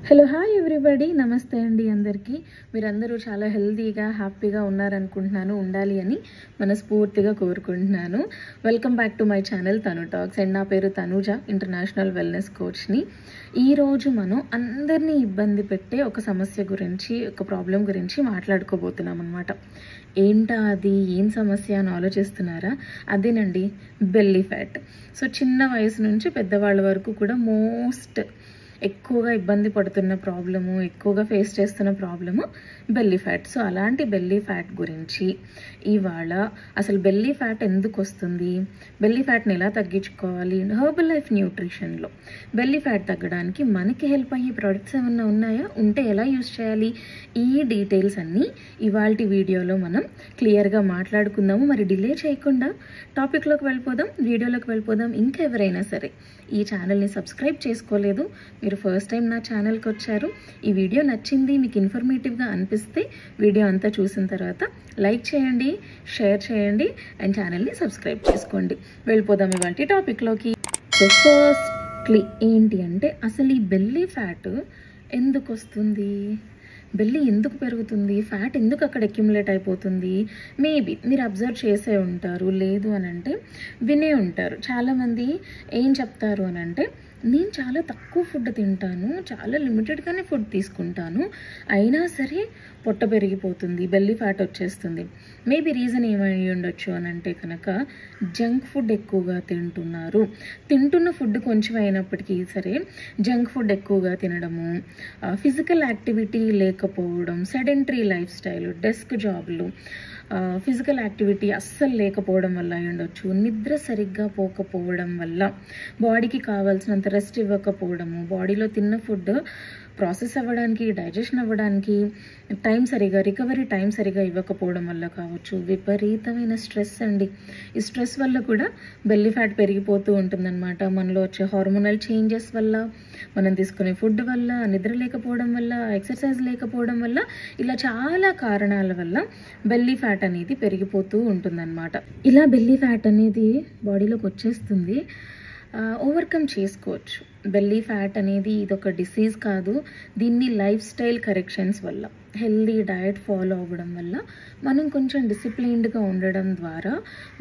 Hello hi everybody, నమస్తే అండి అందరికీ. మీరందరూ చాలా హెల్తీగా హ్యాపీగా ఉన్నారనుకుంటున్నాను, ఉండాలి అని మనస్ఫూర్తిగా కోరుకుంటున్నాను. Welcome back to my channel తను టాక్స్. అండ్ నా పేరు తనుజ, ఇంటర్నేషనల్ వెల్నెస్ కోచ్ని. ఈరోజు మనం అందరినీ ఇబ్బంది పెట్టే ఒక సమస్య గురించి, ఒక ప్రాబ్లం గురించి మాట్లాడుకోబోతున్నాం అనమాట. ఏంటా అది, ఏం సమస్య అని ఆలోచిస్తున్నారా? అదేనండి, బెల్లీ ఫ్యాట్. సో చిన్న వయసు నుంచి పెద్దవాళ్ళ వరకు కూడా ఎక్కువగా ఇబ్బంది పడుతున్న ప్రాబ్లము, ఎక్కువగా ఫేస్ చేస్తున్న ప్రాబ్లము బెల్లీ ఫ్యాట్. సో అలాంటి బెల్లీ ఫ్యాట్ గురించి ఇవాళ, అసలు బెల్లీ ఫ్యాట్ ఎందుకు వస్తుంది, బెల్లీ ఫ్యాట్ని ఎలా తగ్గించుకోవాలి, హెర్బల్ లైఫ్ న్యూట్రిషన్లో బెల్లీ ఫ్యాట్ తగ్గడానికి మనకి హెల్ప్ అయ్యే ప్రోడక్ట్స్ ఏమన్నా ఉన్నాయా, ఉంటే ఎలా యూజ్ చేయాలి, ఈ డీటెయిల్స్ అన్నీ ఇవాల్టి వీడియోలో మనం క్లియర్గా మాట్లాడుకుందాము. మరి డిలే చేయకుండా టాపిక్లోకి వెళ్ళిపోదాం, వీడియోలోకి వెళ్ళిపోదాం. ఇంకెవరైనా సరే ఈ ఛానల్ని సబ్స్క్రైబ్ చేసుకోలేదు, మీరు ఫస్ట్ టైం నా ఛానల్కి వచ్చారు, ఈ వీడియో నచ్చింది, మీకు ఇన్ఫర్మేటివ్గా అనిపిస్తే వీడియో అంతా చూసిన తర్వాత లైక్ చేయండి, షేర్ చేయండి అండ్ ఛానల్ని సబ్స్క్రైబ్ చేసుకోండి. వెళ్ళిపోదాం ఇవాళ టాపిక్లోకి. సో ఫస్ట్లీ ఏంటి అంటే, అసలు ఈ బెల్లీ ఫ్యాట్ ఎందుకు వస్తుంది, బెల్లీ ఎందుకు పెరుగుతుంది, ఫ్యాట్ ఎందుకు అక్కడ అక్యుములేట్ అయిపోతుంది? మేబీ మీరు అబ్జర్వ్ చేసే ఉంటారు, లేదు అని అంటే వినే ఉంటారు. చాలామంది ఏం చెప్తారు అని అంటే, నేను చాలా తక్కువ ఫుడ్ తింటాను, చాలా లిమిటెడ్గానే ఫుడ్ తీసుకుంటాను, అయినా సరే పొట్ట పెరిగిపోతుంది, బెల్లీ ఫ్యాట్ వచ్చేస్తుంది. మేబీ రీజన్ ఏమై ఉండొచ్చు అని అంటే కనుక, జంక్ ఫుడ్ ఎక్కువగా తింటున్నారు. తింటున్న ఫుడ్ కొంచెం అయినప్పటికీ సరే జంక్ ఫుడ్ ఎక్కువగా తినడము, ఫిజికల్ యాక్టివిటీ లేకపోవడం, సెడెంటరీ లైఫ్ స్టైల్, డెస్క్ జాబ్లు, ఫిజికల్ యాక్టివిటీ అస్సలు లేకపోవడం వల్ల ఉండొచ్చు, నిద్ర సరిగ్గా పోకపోవడం వల్ల, బాడీకి కావాల్సినంత రెస్ట్ ఇవ్వకపోవడము, బాడీలో తిన్న ఫుడ్ ప్రాసెస్ అవ్వడానికి, డైజెషన్ అవ్వడానికి రికవరీ టైం సరిగా ఇవ్వకపోవడం వల్ల కావచ్చు. విపరీతమైన స్ట్రెస్ అండి, ఈ స్ట్రెస్ వల్ల కూడా బెల్లీ ఫ్యాట్ పెరిగిపోతూ ఉంటుందన్నమాట. మనలో వచ్చే హార్మోనల్ చేంజెస్ వల్ల, మనం తీసుకునే ఫుడ్ వల్ల, నిద్ర లేకపోవడం వల్ల, ఎక్సర్సైజ్ లేకపోవడం వల్ల, ఇలా చాలా కారణాల వల్ల బెల్లీ ఫ్యాట్ అనేది పెరిగిపోతూ ఉంటుందన్నమాట. ఇలా బెల్లీ ఫ్యాట్ అనేది బాడీలోకి వచ్చేస్తుంది, ఓవర్కమ్ చేసుకోవచ్చు. బెల్లీ ఫ్యాట్ అనేది ఇదొక డిసీజ్ కాదు, దీన్ని లైఫ్ స్టైల్ కరెక్షన్స్ వల్ల, హెల్దీ డయట్ ఫాలో అవ్వడం వల్ల, మనం కొంచెం డిసిప్లైన్డ్గా ఉండడం ద్వారా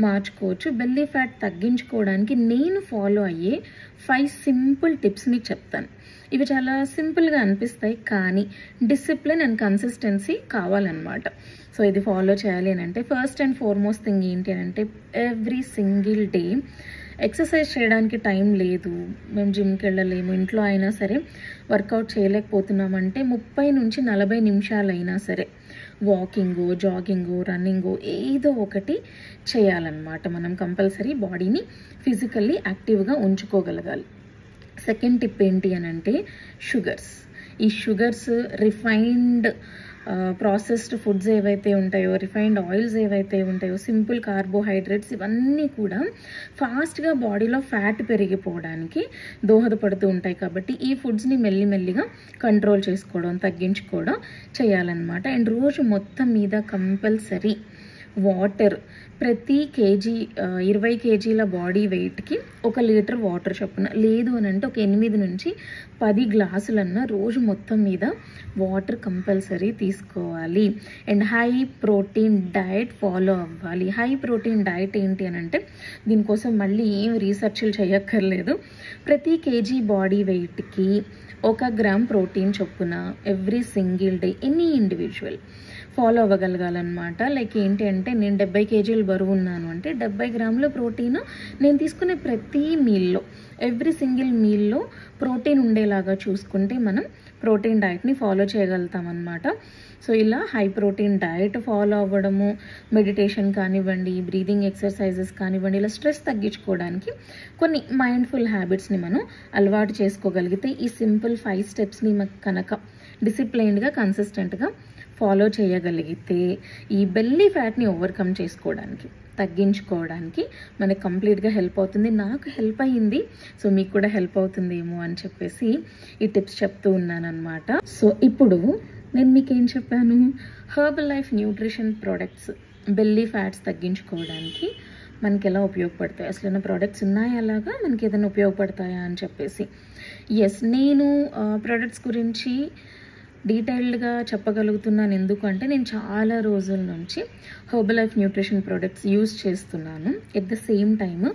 మార్చుకోవచ్చు. బెల్లీ ఫ్యాట్ తగ్గించుకోవడానికి నేను ఫాలో అయ్యే 5 సింపుల్ టిప్స్ మీకు చెప్తాను. ఇవి చాలా సింపుల్గా అనిపిస్తాయి, కానీ డిసిప్లిన్ అండ్ కన్సిస్టెన్సీ కావాలన్నమాట. సో ఇది ఫాలో చేయాలి అని అంటే, ఫస్ట్ అండ్ ఫార్మోస్ట్ థింగ్ ఏంటి అని అంటే, ఎవ్రీ సింగిల్ డే ఎక్సర్సైజ్ చేయడానికి టైం లేదు, మేము జిమ్కి వెళ్ళలేము, ఇంట్లో అయినా సరే వర్కౌట్ చేయలేకపోతున్నామంటే 30 నుంచి 40 నిమిషాలైనా సరే వాకింగో, జాగింగో, రన్నింగో ఏదో ఒకటి చేయాలన్నమాట. మనం కంపల్సరీ బాడీని ఫిజికల్లీ యాక్టివ్గా ఉంచుకోగలగాలి. సెకండ్ టిప్ ఏంటి అని అంటే, షుగర్స్. ఈ షుగర్స్, రిఫైన్డ్ ప్రాసెస్డ్ ఫుడ్స్ ఏవైతే ఉంటాయో, రిఫైన్డ్ ఆయిల్స్ ఏవైతే ఉంటాయో, సింపుల్ కార్బోహైడ్రేట్స్, ఇవన్నీ కూడా ఫాస్ట్గా బాడీలో ఫ్యాట్ పెరిగిపోవడానికి దోహదపడుతూ ఉంటాయి. కాబట్టి ఈ ఫుడ్స్ని మెల్లిమెల్లిగా కంట్రోల్ చేసుకోవడం, తగ్గించుకోవడం చేయాలన్నమాట. అండ్ రోజు మొత్తం మీద కంపల్సరీ వాటర్, ప్రతి కేజీ 20 కేజీల బాడీ వెయిట్కి 1 లీటర్ వాటర్ చొప్పున, లేదు అని అంటే ఒక 8 నుంచి 10 గ్లాసులన్నా రోజు మొత్తం మీద వాటర్ కంపల్సరీ తీసుకోవాలి. And high protein diet follow అవ్వాలి. హై ప్రోటీన్ డయట్ ఏంటి అని అంటే, దీనికోసం మళ్ళీ ఏం రీసెర్చ్లు చేయక్కర్లేదు. ప్రతి కేజీ బాడీ వెయిట్కి 1 గ్రామ్ ప్రోటీన్ చొప్పున every single day any individual follow అవ్వగలగాలన్నమాట. లైక్ ఏంటి అంటే, నేను 70 కేజీలు బరువు ఉన్నాను అంటే 70 గ్రాముల ప్రోటీన్ నేను తీసుకునే ప్రతి మీల్లో, ఎవ్రీ సింగిల్ మీల్లో ప్రోటీన్ ఉండేలాగా చూసుకుంటే మనం ప్రోటీన్ డయట్ని ఫాలో చేయగలుగుతామన్నమాట. సో ఇలా హై ప్రోటీన్ డయట్ ఫాలో అవ్వడము, మెడిటేషన్ కానివ్వండి, బ్రీదింగ్ ఎక్సర్సైజెస్ కానివ్వండి, ఇలా స్ట్రెస్ తగ్గించుకోవడానికి కొన్ని మైండ్ఫుల్ హ్యాబిట్స్ని మనం అలవాటు చేసుకోగలిగితే, ఈ సింపుల్ 5 స్టెప్స్ని కనుక డిసిప్లైన్డ్గా, కన్సిస్టెంట్గా ఫాలో చేయగలిగితే, ఈ బెల్లీ ఫ్యాట్ని ఓవర్కమ్ చేసుకోవడానికి, తగ్గించుకోవడానికి మనకు కంప్లీట్గా హెల్ప్ అవుతుంది. నాకు హెల్ప్ అయ్యింది, సో మీకు కూడా హెల్ప్ అవుతుందేమో అని చెప్పేసి ఈ టిప్స్ చెప్తూ ఉన్నాను అనమాట. సో ఇప్పుడు నేను మీకు ఏం చెప్పాను, herbal life nutrition products belly fats తగ్గించుకోవడానికి మనకి ఎలా ఉపయోగపడతాయి, అసలు ఏమైనా ప్రోడక్ట్స్ ఉన్నాయా అలాగా మనకి ఏదైనా ఉపయోగపడతాయా అని చెప్పేసి. ఎస్, నేను ప్రోడక్ట్స్ గురించి డీటెయిల్డ్గా చెప్పగలుగుతున్నాను. ఎందుకంటే నేను చాలా రోజుల నుంచి Herbalife nutrition products use చేస్తున్నాను. At the same time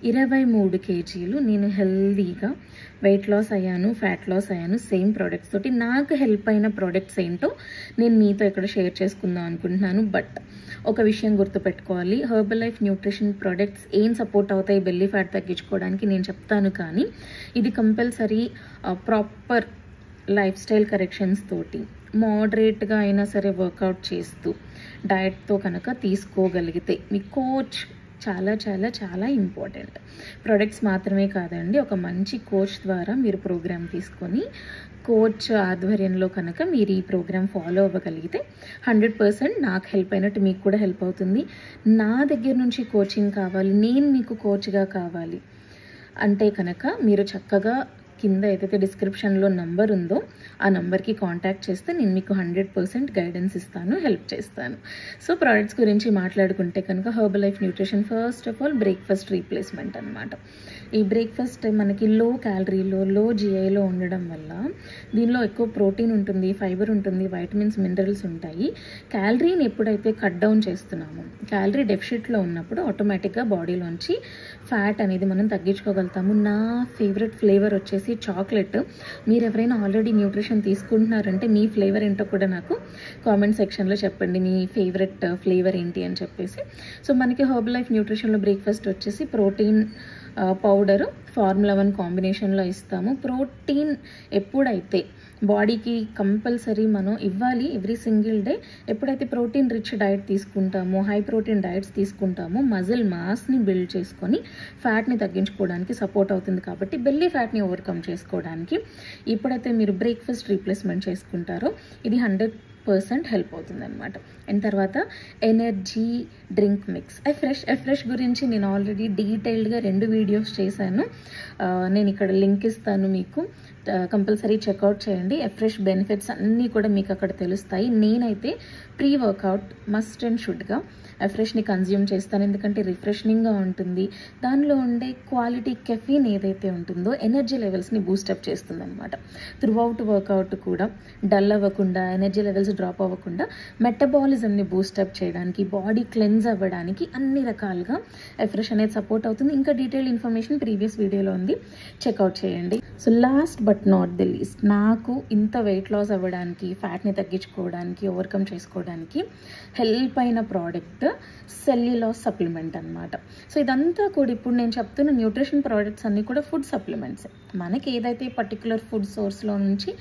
23 kgs నేను హెల్దీగా వెయిట్ లాస్ అయ్యాను, ఫ్యాట్ లాస్ అయ్యాను సేమ్ ప్రోడక్ట్స్ తోటి. నాకు హెల్ప్ అయిన ప్రోడక్ట్స్ ఏంటో నేను మీతో ఇక్కడ షేర్ చేసుకుందాం అనుకుంటున్నాను. బట్ ఒక విషయం గుర్తుపెట్టుకోవాలి, హెర్బల్ లైఫ్ న్యూట్రిషన్ ప్రోడక్ట్స్ ఏం సపోర్ట్ అవుతాయి బెల్లీ ఫ్యాట్ తగ్గించుకోవడానికి నేను చెప్తాను, కానీ ఇది compulsory proper life style corrections తోటి మోడరేట్గా అయినా సరే వర్కౌట్ చేస్తూ డయట్తో కనుక తీసుకోగలిగితే మీ కోచ్ చాలా చాలా చాలా ఇంపార్టెంట్. ప్రొడక్ట్స్ మాత్రమే కాదండి, ఒక మంచి కోచ్ ద్వారా మీరు ప్రోగ్రామ్ తీసుకొని కోచ్ ఆధ్వర్యంలో కనుక మీరు ఈ ప్రోగ్రామ్ ఫాలో అవ్వగలిగితే 100% నాకు హెల్ప్ అయినట్టు మీకు కూడా హెల్ప్ అవుతుంది. నా దగ్గర నుంచి కోచింగ్ కావాలి, నేను మీకు కోచ్గా కావాలి అంటే కనుక మీరు చక్కగా కింద ఏదైతే డిస్క్రిప్షన్లో నంబర్ ఉందో ఆ నంబర్కి కాంటాక్ట్ చేస్తే నేను మీకు 100% గైడెన్స్ ఇస్తాను, హెల్ప్ చేస్తాను. సో ప్రోడక్ట్స్ గురించి మాట్లాడుకుంటే కనుక herbal life nutrition first of all breakfast replacement అనమాట. ఈ బ్రేక్ఫాస్ట్ మనకి లో క్యాలరీలో, లో జిఐలో ఉండడం వల్ల దీనిలో ఎక్కువ ప్రోటీన్ ఉంటుంది, ఫైబర్ ఉంటుంది, వైటమిన్స్, మినరల్స్ ఉంటాయి. క్యాలరీని ఎప్పుడైతే కట్ డౌన్ చేస్తున్నామో, క్యాలరీ డెఫిషిట్లో ఉన్నప్పుడు ఆటోమేటిక్గా బాడీలోంచి ఫ్యాట్ అనేది మనం తగ్గించుకోగలుగుతాము. నా ఫేవరెట్ ఫ్లేవర్ వచ్చేసి చాక్లెట్. మీరు ఎవరైనా ఆల్రెడీ న్యూట్రిషన్ తీసుకుంటున్నారంటే మీ ఫ్లేవర్ ఏంటో కూడా నాకు కామెంట్ సెక్షన్లో చెప్పండి, మీ ఫేవరెట్ ఫ్లేవర్ ఏంటి అని చెప్పేసి. సో మనకి హెర్బల్ లైఫ్ న్యూట్రిషన్లో బ్రేక్ఫాస్ట్ వచ్చేసి ప్రోటీన్ పౌడరు ఫార్ములా 1 కాంబినేషన్లో ఇస్తాము. ప్రోటీన్ ఎప్పుడైతే బాడీకి కంపల్సరీ మనం ఇవ్వాలి ఎవ్రీ సింగిల్ డే. ఎప్పుడైతే ప్రోటీన్ రిచ్ డైట్ తీసుకుంటామో, హై ప్రోటీన్ డైట్స్ తీసుకుంటామో మజిల్ మాస్ని బిల్డ్ చేసుకొని ఫ్యాట్ని తగ్గించుకోవడానికి సపోర్ట్ అవుతుంది. కాబట్టి బెల్లీ ఫ్యాట్ని ఓవర్కమ్ చేసుకోవడానికి ఎప్పుడైతే మీరు బ్రేక్ఫాస్ట్ రీప్లేస్మెంట్ చేసుకుంటారో ఇది 100% హెల్ప్ అవుతుంది అనమాట. అండ్ తర్వాత ఎనర్జీ డ్రింక్ మిక్స్ ఎఫ్రెష్ గురించి నేను ఆల్రెడీ డీటెయిల్డ్గా 2 వీడియోస్ చేశాను. నేను ఇక్కడ లింక్ ఇస్తాను, మీకు కంపల్సరీ చెక్అవుట్ చేయండి. ఎఫ్రెష్ బెనిఫిట్స్ అన్నీ కూడా మీకు అక్కడ తెలుస్తాయి. నేనైతే ప్రీ వర్కౌట్ మస్ట్ అండ్ షుడ్గా ఎఫ్రెష్ని కన్జ్యూమ్ చేస్తాను, ఎందుకంటే రిఫ్రెషనింగ్గా ఉంటుంది. దానిలో ఉండే క్వాలిటీ కెఫీన్ ఏదైతే ఉంటుందో ఎనర్జీ లెవెల్స్ని బూస్టప్ చేస్తుంది అనమాట. త్రూఅవుట్ వర్కౌట్ కూడా డల్ అవ్వకుండా, ఎనర్జీ లెవెల్స్ డ్రాప్ అవ్వకుండా మెటబాలిజంని బూస్టప్ చేయడానికి, బాడీ క్లెన్స్ అవ్వడానికి అన్ని రకాలుగా ఎఫ్రెష్ అనేది సపోర్ట్ అవుతుంది. ఇంకా డీటెయిల్డ్ ఇన్ఫర్మేషన్ ప్రీవియస్ వీడియోలో ఉంది, చెక్అవుట్ చేయండి. So last but not the least, నాకు ఇంత వెయిట్ లాస్ అవ్వడానికి, ఫ్యాట్ని తగ్గించుకోవడానికి, ఓవర్కమ్ చేసుకోవడానికి హెల్ప్ అయిన ప్రోడక్ట్ సెల్యులాస్ సప్లిమెంట్ అనమాట. సో ఇదంతా కూడా ఇప్పుడు నేను చెప్తున్న న్యూట్రిషన్ ప్రోడక్ట్స్ అన్నీ కూడా ఫుడ్ సప్లిమెంట్స్. మనకి ఏదైతే పర్టికులర్ ఫుడ్ సోర్స్లో నుంచి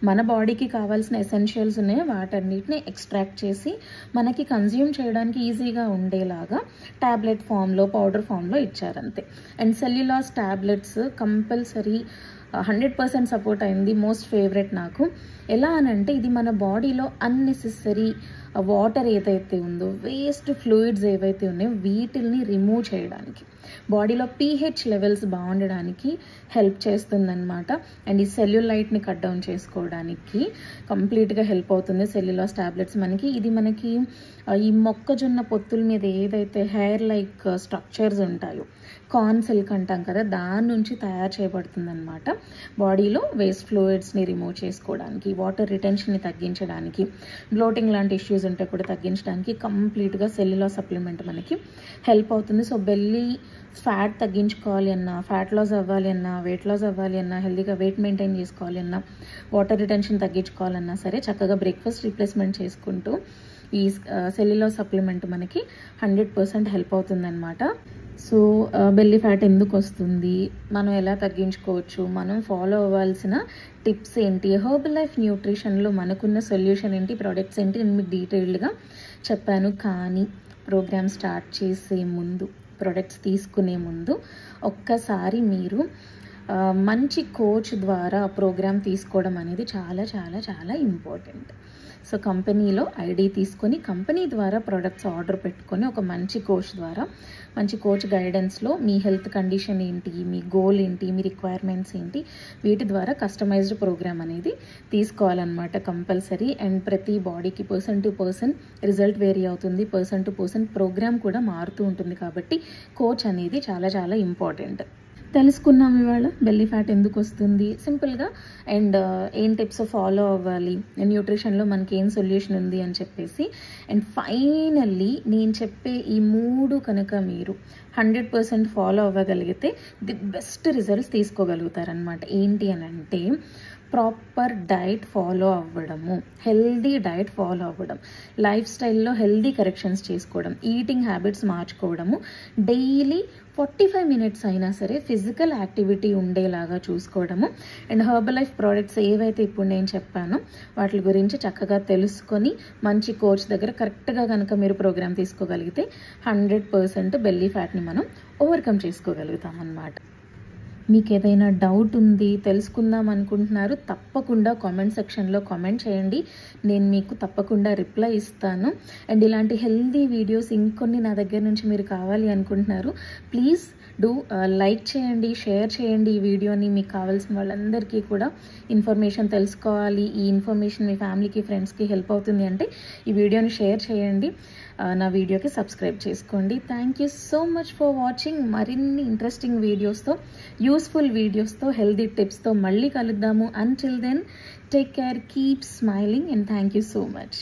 మన బాడీకి కావాల్సిన ఎసెన్షియల్స్ ఉన్నాయో వాటన్నిటిని ఎక్స్ట్రాక్ట్ చేసి మనకి కన్జ్యూమ్ చేయడానికి ఈజీగా ఉండేలాగా ట్యాబ్లెట్ ఫామ్లో, పౌడర్ ఫామ్లో ఇచ్చారంతే. And Cell U Loss tablets compulsory 100% support అయింది. మోస్ట్ ఫేవరెట్ నాకు. ఎలా అనంటే ఇది మన బాడీలో అన్నెసెసరీ వాటర్ ఏదైతే ఉందో, వేస్ట్ ఫ్లూయిడ్స్ ఏవైతే ఉన్నాయో వీటిల్ని రిమూవ్ చేయడానికి, బాడీలో pH లెవెల్స్ బాగుండడానికి హెల్ప్ చేస్తుందన్నమాట. అండ్ ఈ సెల్యులైట్ని కట్ డౌన్ చేసుకోవడానికి కంప్లీట్గా హెల్ప్ అవుతుంది సెల్యులాస్ ట్యాబ్లెట్స్ మనకి. ఇది మనకి ఈ మొక్కజొన్న పొత్తుల మీద ఏదైతే హెయిర్ లైక్ స్ట్రక్చర్స్ ఉంటాయో, కార్న్ సిల్క్ అంటాం కదా, దాని నుంచి తయారు చేయబడుతుంది అనమాట. బాడీలో వేస్ట్ ఫ్లూయిడ్స్ని రిమూవ్ చేసుకోవడానికి, వాటర్ రిటెన్షన్ని తగ్గించడానికి, బ్లోటింగ్ లాంటి ఇష్యూస్ ఉంటే కూడా తగ్గించడానికి కంప్లీట్గా సెల్యులాస్ సప్లిమెంట్ మనకి హెల్ప్ అవుతుంది. సో బెల్లీ ఫ్యాట్ తగ్గించుకోవాలి అన్నా, ఫ్యాట్ లాస్ అవ్వాలి అన్నా, వెయిట్ లాస్ అవ్వాలి అన్నా, హెల్దీగా వెయిట్ మెయింటైన్ చేసుకోవాలి అన్నా, వాటర్ రిటెన్షన్ తగ్గించుకోవాలన్నా సరే చక్కగా బ్రేక్ఫాస్ట్ రీప్లేస్మెంట్ చేసుకుంటూ ఈ సెల్యులాస్ సప్లిమెంట్ మనకి 100% హెల్ప్ అవుతుందన్నమాట. సో బెల్లీ ఫ్యాట్ ఎందుకు వస్తుంది, మనం ఎలా తగ్గించుకోవచ్చు, మనం ఫాలో అవ్వాల్సిన టిప్స్ ఏంటి, హెర్బల్ లైఫ్ న్యూట్రిషన్లో మనకున్న సొల్యూషన్ ఏంటి, ప్రోడక్ట్స్ ఏంటి నేను మీకు డీటెయిల్డ్గా చెప్పాను. కానీ ప్రోగ్రామ్ స్టార్ట్ చేసే ముందు, ప్రొడక్ట్స్ తీసుకునే ముందు ఒక్కసారి మీరు మంచి కోచ్ ద్వారా ప్రోగ్రామ్ తీసుకోవడం అనేది చాలా చాలా చాలా ఇంపార్టెంట్. సో కంపెనీలో ఐడి తీసుకొని కంపెనీ ద్వారా ప్రొడక్ట్స్ ఆర్డర్ పెట్టుకొని ఒక మంచి కోచ్ ద్వారా, మంచి కోచ్ గైడెన్స్లో మీ హెల్త్ కండిషన్ ఏంటి, మీ గోల్ ఏంటి, మీ రిక్వైర్మెంట్స్ ఏంటి, వీటి ద్వారా కస్టమైజ్డ్ ప్రోగ్రామ్ అనేది తీసుకోవాలన్నమాట కంపల్సరీ. అండ్ ప్రతి బాడీకి person to person result vary అవుతుంది, పర్సన్ టు పర్సన్ ప్రోగ్రామ్ కూడా మారుతూ ఉంటుంది. కాబట్టి కోచ్ అనేది చాలా చాలా ఇంపార్టెంట్. తెలుసుకున్నాం ఇవాళ బెల్లీ ఫ్యాట్ ఎందుకు వస్తుంది సింపుల్గా, అండ్ ఏం టిప్స్ ఫాలో అవ్వాలి, న్యూట్రిషన్లో మనకి ఏం సొల్యూషన్ ఉంది అని చెప్పేసి. అండ్ ఫైనల్లీ నేను చెప్పే ఈ 3 కనుక మీరు 100% ఫాలో అవ్వగలిగితే ది బెస్ట్ రిజల్ట్స్ తీసుకోగలుగుతారనమాట. ఏంటి అని అంటే ప్రాపర్ డైట్ ఫాలో అవ్వడము, హెల్దీ డైట్ ఫాలో అవ్వడం, లైఫ్ స్టైల్లో హెల్దీ కరెక్షన్స్ చేసుకోవడం, ఈటింగ్ హ్యాబిట్స్ మార్చుకోవడము, డైలీ 45 మినిట్స్ అయినా సరే ఫిజికల్ యాక్టివిటీ ఉండేలాగా చూసుకోవడము, అండ్ హెర్బల్ లైఫ్ ప్రోడక్ట్స్ ఏవైతే ఇప్పుడు నేను చెప్పానో వాటి గురించి చక్కగా తెలుసుకొని మంచి కోచ్ దగ్గర కరెక్ట్గా కనుక మీరు ప్రోగ్రామ్ తీసుకోగలిగితే 100% బెల్లీ ఫ్యాట్ని మనం ఓవర్కమ్ చేసుకోగలుగుతాం అన్నమాట. మీకు ఏదైనా డౌట్ ఉంది, తెలుసుకుందాం అనుకుంటున్నారు, తప్పకుండా కామెంట్ సెక్షన్లో కామెంట్ చేయండి. నేను మీకు తప్పకుండా రిప్లై ఇస్తాను. అండ్ ఇలాంటి హెల్దీ వీడియోస్ ఇంకొన్ని నా దగ్గర నుంచి మీరు కావాలి అనుకుంటున్నారు, ప్లీజ్ డూ లైక్ చేయండి, షేర్ చేయండి ఈ వీడియోని. మీకు కావాల్సిన వాళ్ళందరికీ కూడా ఇన్ఫర్మేషన్ తెలుసుకోవాలి, ఈ ఇన్ఫర్మేషన్ మీ ఫ్యామిలీకి ఫ్రెండ్స్కి హెల్ప్ అవుతుంది అంటే ఈ వీడియోని షేర్ చేయండి, నా వీడియోకి సబ్స్క్రైబ్ చేసుకోండి. Thank you so much for watching. మరిన్ని ఇంట్రెస్టింగ్ వీడియోస్తో, యూస్ఫుల్ వీడియోస్తో, హెల్దీ టిప్స్తో మళ్ళీ కలుద్దాము. Until then take care, keep smiling, and thank you so much.